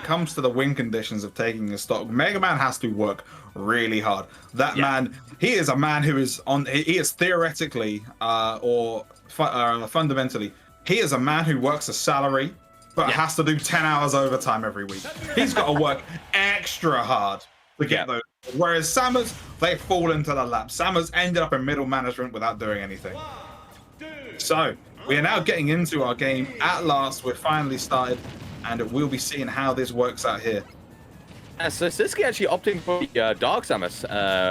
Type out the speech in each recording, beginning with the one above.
it comes to the win conditions of taking a stock, Mega Man has to work really hard. That man, he is a man who is on. He is theoretically fundamentally, he is a man who works a salary, but has to do 10 hours overtime every week. He's got to work extra hard to get those. Whereas Samus, they fall into the lap. Samus ended up in middle management without doing anything. So we are now getting into our game. At last, we're finally started, and we'll be seeing how this works out here. So Sisqui actually opting for Dark Samus.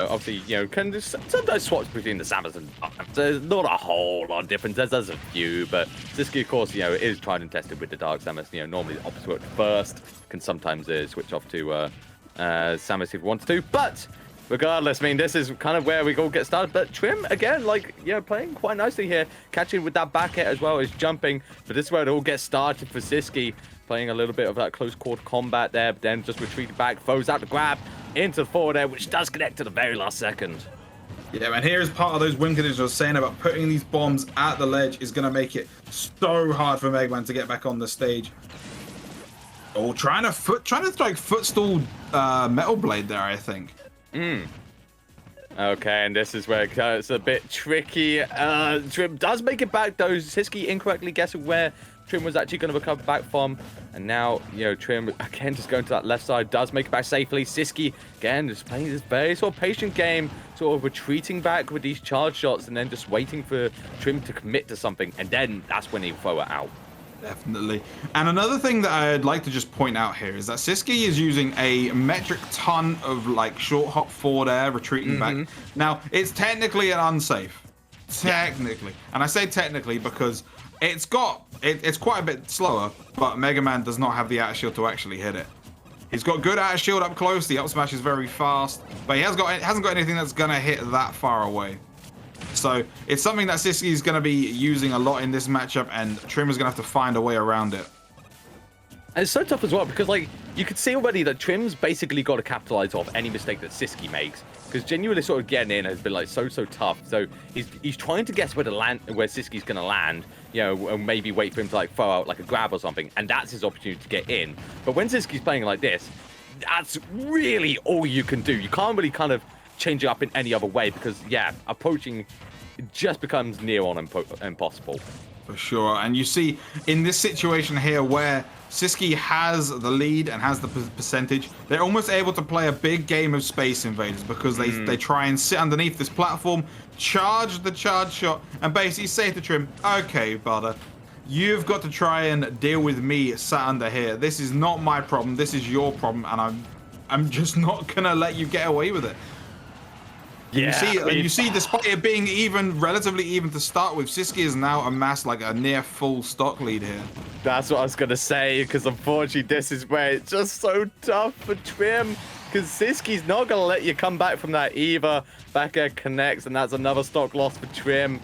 Obviously, you know, can just sometimes swaps between the Samus and Dark Samus. There's not a whole lot of difference. There's a few, but Sisqui, of course, you know, is tried and tested with the Dark Samus. You know, normally the opposite works first. Can sometimes switch off to Samus if you want to. But regardless, I mean, this is kind of where we all get started. But TriM, again, like, you know, playing quite nicely here. Catching with that back hit as well as jumping. But this is where it all gets started for Sisqui. Playing a little bit of that close quarter combat there, but then just retreating back, throws out the grab into the forward air, which does connect to the very last second. Yeah, and here's part of those win conditions I was saying about putting these bombs at the ledge is going to make it so hard for Mega Man to get back on the stage. Oh, trying to strike footstool Metal Blade there, I think. Okay, and this is where it's a bit tricky. TriM does make it back, though. Sisqui incorrectly guessing where TriM was actually going to recover back from. And now, you know, TriM, again, just going to that left side, does make it back safely. Sisqui, again, just playing this very sort of patient game, sort of retreating back with these charge shots and then just waiting for TriM to commit to something. And then that's when he throw it out. Definitely. And another thing that I'd like to just point out here is that Sisqui is using a metric ton of like short hop forward air, retreating back. Now, it's technically an unsafe. Technically. And I say technically because it's quite a bit slower, but Mega Man does not have the out shield to actually hit it. He's got good out shield up close, the up smash is very fast, but he hasn't got anything that's gonna hit that far away. So it's something that Sisqui is going to be using a lot in this matchup, and TriM is going to have to find a way around it. And it's so tough as well, because like you could see already that TriM's basically got to capitalize off any mistake that Sisqui makes, because genuinely sort of getting in has been like so tough. So he's trying to guess where Sisqi's going to land, you know, and maybe wait for him to like throw out like a grab or something, and that's his opportunity to get in. But when Sisqi's playing like this, that's really all you can do. You can't really kind of change it up in any other way, because approaching just becomes near on impossible. For sure. And you see in this situation here where Sisqui has the lead and has the percentage, they're almost able to play a big game of Space Invaders, because they try and sit underneath this platform, charge the charge shot, and basically say to TriM, okay, brother, you've got to try and deal with me sat under here. This is not my problem, this is your problem, and I'm just not gonna let you get away with it. Yeah, you see, despite it being relatively even to start with, Sisqui is now amassed like a near full stock lead here. That's what I was gonna say, because unfortunately this is where it's just so tough for TriM, because Sisqi's not gonna let you come back from that either. Back air connects, and that's another stock loss for TriM.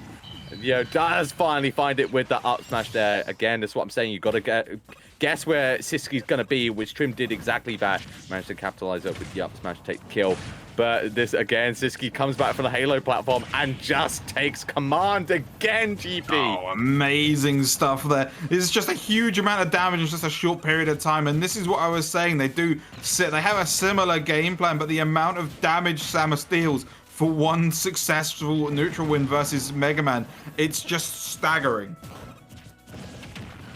You know, does finally find it with the up smash there. Again, that's what I'm saying. You got to guess where Sisqi's gonna be, which TriM did exactly that. Managed to capitalize up with the up smash to take the kill. But this again, Sisqui comes back from the Halo platform and just takes command again, GP. Oh, amazing stuff there. This is just a huge amount of damage in just a short period of time. And this is what I was saying. They have a similar game plan, but the amount of damage Samus deals for one successful neutral win versus Mega Man, it's just staggering.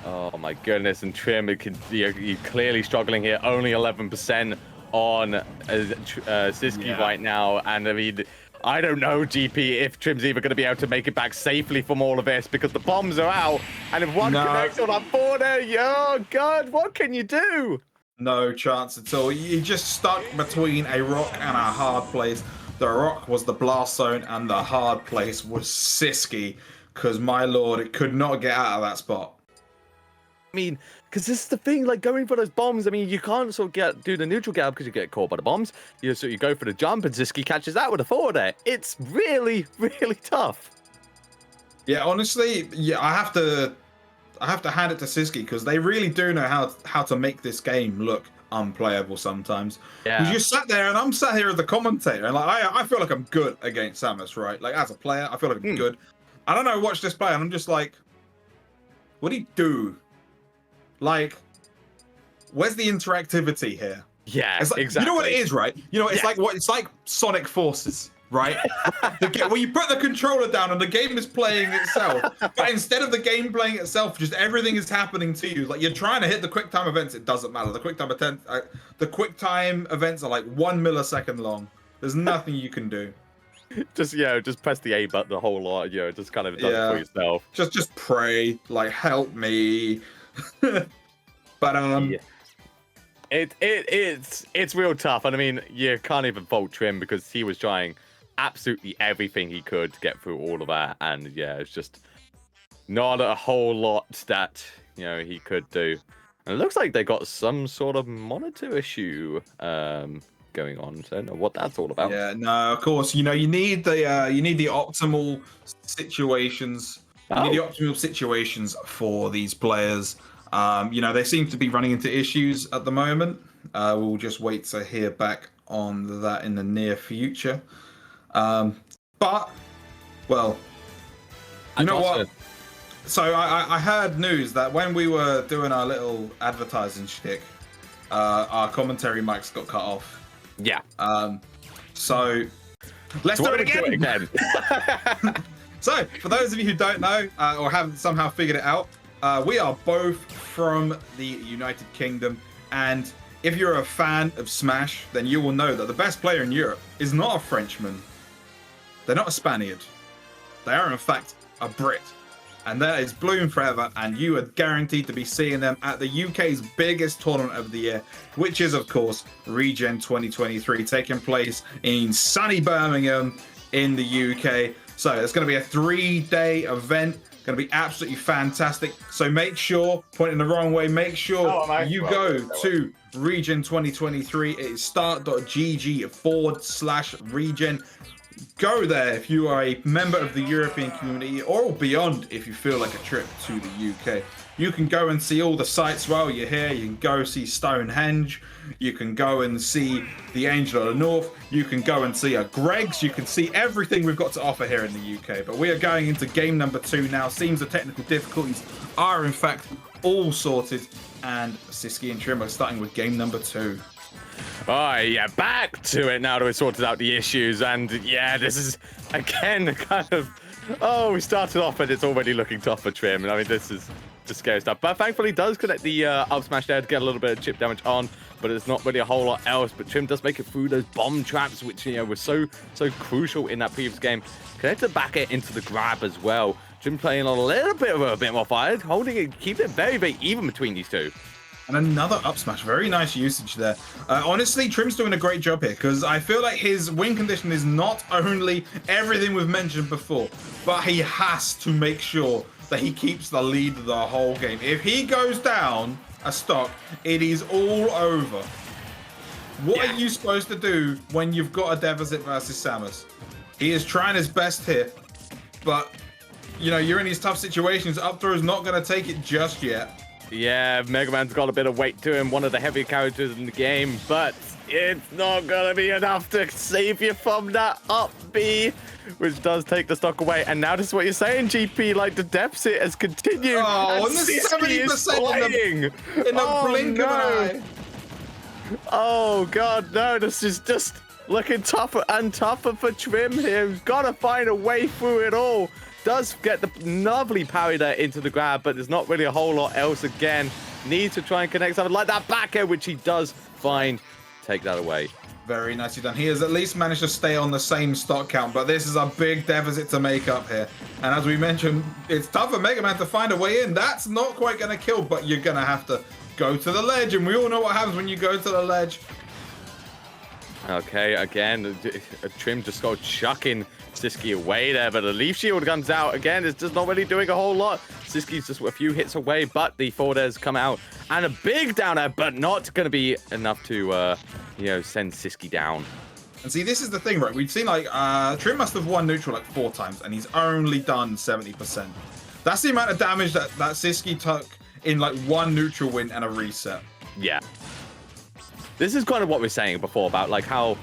Oh my goodness, and TriM, you're clearly struggling here. Only 11% on Sisqui right now, and I mean, I don't know, GP, if TriM's even going to be able to make it back safely from all of this, because the bombs are out, and if one connects on that border, oh god, what can you do? No chance at all. You just stuck between a rock and a hard place. The rock was the blast zone, and the hard place was Sisqui, because my lord, it could not get out of that spot. I mean, because this is the thing, like going for those bombs. I mean, you can't sort of do the neutral gap because you get caught by the bombs. You go for the jump, and Sisqui catches that with a forward air. It's really, really tough. Yeah, honestly, I have to hand it to Sisqui, because they really do know how to make this game look unplayable sometimes. Yeah. Because you sat there, and I'm sat here as the commentator, and like I feel like I'm good against Samus, right? Like as a player, I feel like I'm good. I don't know, watch this play, and I'm just like, what do you do? Like, where's the interactivity here? Yeah, It's like, exactly. You know what it is, right? You know, it's Yeah. like it's like Sonic Forces, right? Where you put the controller down and the game is playing itself, but instead of the game playing itself, just everything is happening to you. Like you're trying to hit the quick time events, it doesn't matter. The quick time events are like 1 millisecond long. There's nothing you can do. Just press the A button the whole lot. Just kind of done it for yourself. Just pray, like help me. But Yeah. It's real tough, and I mean, you can't even fault TriM because he was trying absolutely everything he could to get through all of that, and yeah, it's just not a whole lot that he could do. And it looks like they got some sort of monitor issue going on. So I don't know what that's all about. Yeah, no, of course, you need the optimal situations. You need the optimal situations for these players. They seem to be running into issues at the moment. We'll just wait to hear back on that in the near future. But, well, you know what? So I heard news that when we were doing our little advertising shtick, our commentary mics got cut off. Yeah. So let's do it again. So, for those of you who don't know or haven't somehow figured it out, we are both from the United Kingdom, and if you're a fan of Smash, then you will know that the best player in Europe is not a Frenchman. They're not a Spaniard. They are, in fact, a Brit. And that is Bloom Forever, and you are guaranteed to be seeing them at the UK's biggest tournament of the year, which is, of course, Regen 2023, taking place in sunny Birmingham in the UK. So it's going to be a 3-day event. Going to be absolutely fantastic. So make sure, pointing the wrong way, make sure you go to Regen 2023. It is start.gg/Regen. Go there if you are a member of the European community or beyond if you feel like a trip to the UK. You can go and see all the sites while you're here. You can go see Stonehenge. You can go and see the Angel of the North. You can go and see a Greg's. You can see everything we've got to offer here in the UK. But we are going into game number 2 now. Seems the technical difficulties are in fact all sorted. And Sisqui and TriM are starting with game number 2. Yeah, back to it now that we've sorted out the issues. And yeah, this is, again, kind of... we started off and it's already looking tough for TriM. I mean, this is just scary stuff. But thankfully, he does connect the up smash there to get a little bit of chip damage on. But it's not really a whole lot else. But TriM does make it through those bomb traps, which, were so crucial in that previous game. Connected back it into the grab as well. TriM playing a little bit of a bit more fire, holding it, keeping it very, very even between these two. And another up smash. Very nice usage there. Honestly, TriM's doing a great job here because I feel like his win condition is not only everything we've mentioned before, but he has to make sure that he keeps the lead the whole game. If he goes down a stock, it is all over. What are you supposed to do when you've got a deficit versus Samus? He is trying his best here, but you're in these tough situations. Up throw is not going to take it just yet. Yeah, Mega Man's got a bit of weight to him, one of the heavier characters in the game, but it's not going to be enough to save you from that up B, which does take the stock away. And now this is what you're saying, GP, like the deficit has continued. Oh, and the 70% in the blink of an eye. Oh, God, no, this is just looking tougher and tougher for TriM here. He's got to find a way through it all. Does get the lovely parry there into the grab, but there's not really a whole lot else again. Needs to try and connect something like that back air, which he does find. Take that away. Very nicely done. He has at least managed to stay on the same stock count, but this is a big deficit to make up here. And as we mentioned, it's tough for Mega Man to find a way in. That's not quite going to kill, but you're going to have to go to the ledge, and we all know what happens when you go to the ledge. Okay, again, TriM just got chucking Sisqui away there, but the Leaf Shield comes out again. It's just not really doing a whole lot. Sisqi's just a few hits away, but the forward airs come out. And a big down air, but not going to be enough to, send Sisqui down. And see, this is the thing, right? We've seen, TriM must have won neutral 4 times, and he's only done 70%. That's the amount of damage that Sisqui took in, 1 neutral win and a reset. Yeah. This is kind of what we were saying before about, how,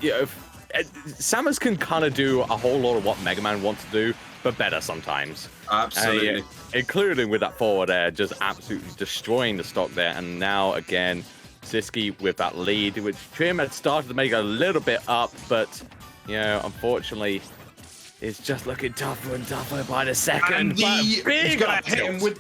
Samus can kind of do a whole lot of what Mega Man wants to do, but better sometimes. Absolutely. Including with that forward air, just absolutely destroying the stock there. And now, again, Sisqui with that lead, which TriM had started to make a little bit up, but, you know, unfortunately, it's just looking tougher and tougher by the second. And he's gonna hit him with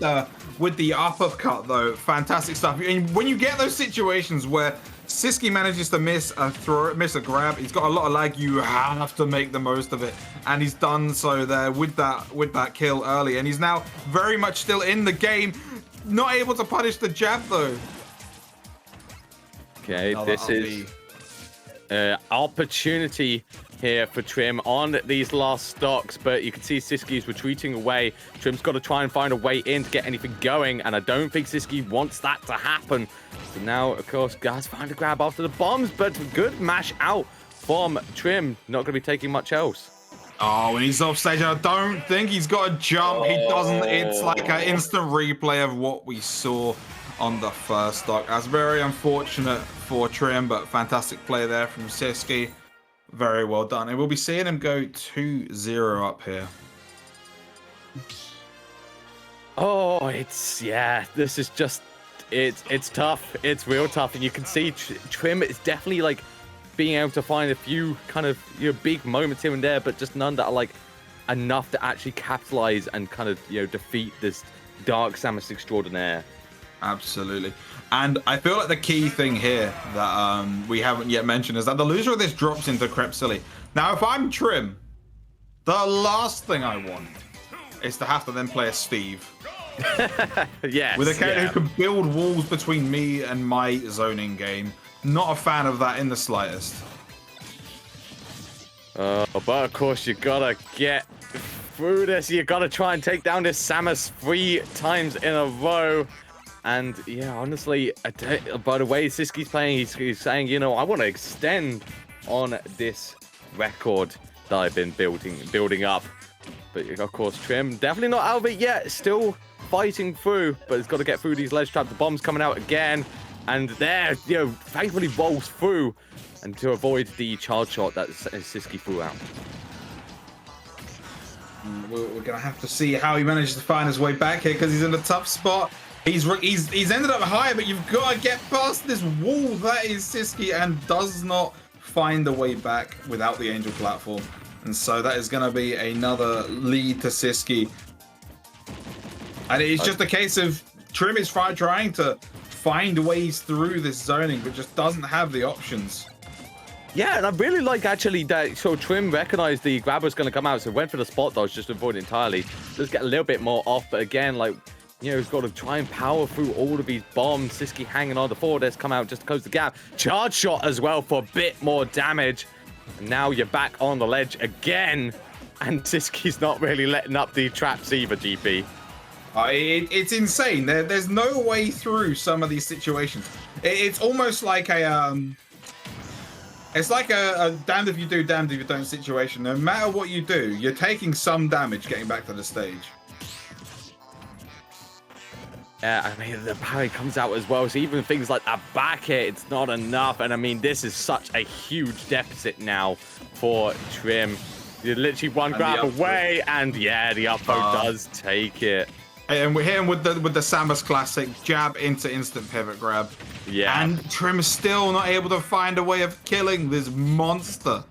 the uppercut though. Fantastic stuff. And when you get those situations where Sisqui manages to miss a grab, he's got a lot of lag. You have to make the most of it, and he's done so there with that kill early. And he's now very much still in the game, not able to punish the jab though. Okay, this is opportunity here for TriM on these last stocks, but you can see Sisqi's retreating away. TriM's got to try and find a way in to get anything going, and I don't think Sisqui wants that to happen. So now, of course, guys find a grab after the bombs, but good mash out from TriM. Not going to be taking much else. Oh, when he's off stage, I don't think he's got a jump. He doesn't. It's like an instant replay of what we saw on the first stock. That's very unfortunate for TriM, but fantastic play there from Sisqui. Very well done. And we'll be seeing him go 2-0 up here. Oh, this is just, it's tough. It's real tough. And you can see TriM is definitely like being able to find a few kind of, you know, big moments here and there, but just none that are like enough to actually capitalize and kind of, you know, defeat this Dark Samus extraordinaire. Absolutely. And I feel like the key thing here that we haven't yet mentioned is that the loser of this drops into Crepsilly. Now, if I'm TriM, the last thing I want is to have to then play a Steve. Yes. With a character who can build walls between me and my zoning game. Not a fan of that in the slightest. But of course, you gotta get through this. You gotta try and take down this Samus 3 times in a row. And yeah, honestly, by the way Sisqi's playing, he's saying, you know, I want to extend on this record that I've been building up. But of course, TriM definitely not out of it yet. Still fighting through, but he's got to get through these ledge traps. The bomb's coming out again, and there, you know, thankfully rolls through, and to avoid the charge shot that Sisqui threw out. We're gonna have to see how he manages to find his way back here because he's in a tough spot. He's ended up higher, but you've got to get past this wall. That is Sisqui, and does not find a way back without the angel platform. And so that is going to be another lead to Sisqui. And it's just a case of TriM is trying to find ways through this zoning, but just doesn't have the options. Yeah, and I really like actually that. So TriM recognized the grab was going to come out, so went for the spot dodge just to avoid it entirely. Does get a little bit more off, but again, like, you know, he's got to try and power through all of these bombs. Sisqui hanging on. The forward air's come out just to close the gap. Charge shot as well for a bit more damage. And now you're back on the ledge again. And Sisqi's not really letting up the traps either, GP. It's insane. There's no way through some of these situations. It's almost like a it's like a damned if you do, damned if you don't situation. No matter what you do, you're taking some damage getting back to the stage. I mean, the parry comes out as well, so even things like that back hit, it's not enough. And I mean, this is such a huge deficit now for TriM. You're literally one grab away, and yeah, the up throw does take it. And we're hitting with the Samus classic jab into instant pivot grab. Yeah. And TriM is still not able to find a way of killing this monster.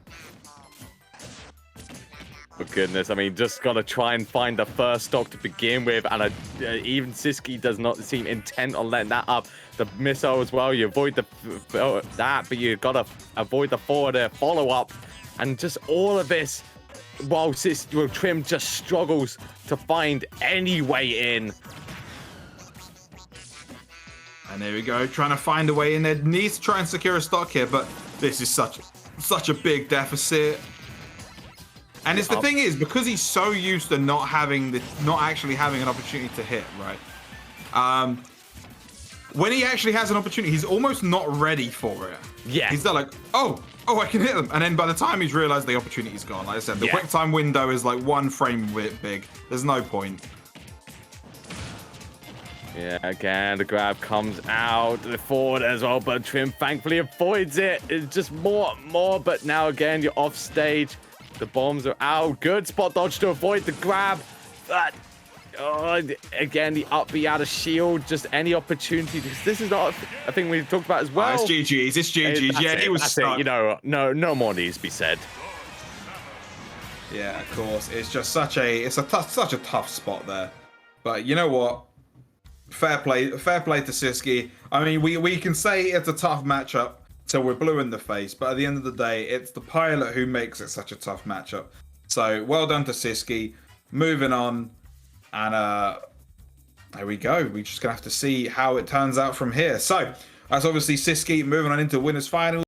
For goodness, I mean, just gotta try and find the first stock to begin with, and even Sisqui does not seem intent on letting that up. The missile as well, you avoid that, but you gotta avoid the forward air follow-up, and just all of this while TriM just struggles to find any way in. And there we go, trying to find a way in there. Needs to try and secure a stock here, but this is such a big deficit. And it's the thing is, because he's so used to not actually having an opportunity to hit, right? When he actually has an opportunity, he's almost not ready for it. Yeah. He's there like, oh, I can hit them. And then by the time he's realized the opportunity's gone, like I said, the quick time window is like 1 frame big. There's no point. Yeah, again, the grab comes out, the forward as well, but TriM thankfully avoids it. It's just more, but now again, you're off stage. The bombs are out. Good spot dodge to avoid the grab. Again, the up B out of shield. Just any opportunity. Because this is not a thing we've talked about as well. It's GG's. It's GG's. Yeah, he was stuck. You know, no more needs to be said. Yeah, of course. It's just such a tough spot there. But you know what? Fair play to Sisqui. I mean, we can say it's a tough matchup till we're blue in the face, but at the end of the day, it's the pilot who makes it such a tough matchup. So well done to Sisqui. Moving on, and there we go. We're just gonna have to see how it turns out from here. So that's obviously Sisqui moving on into winners final.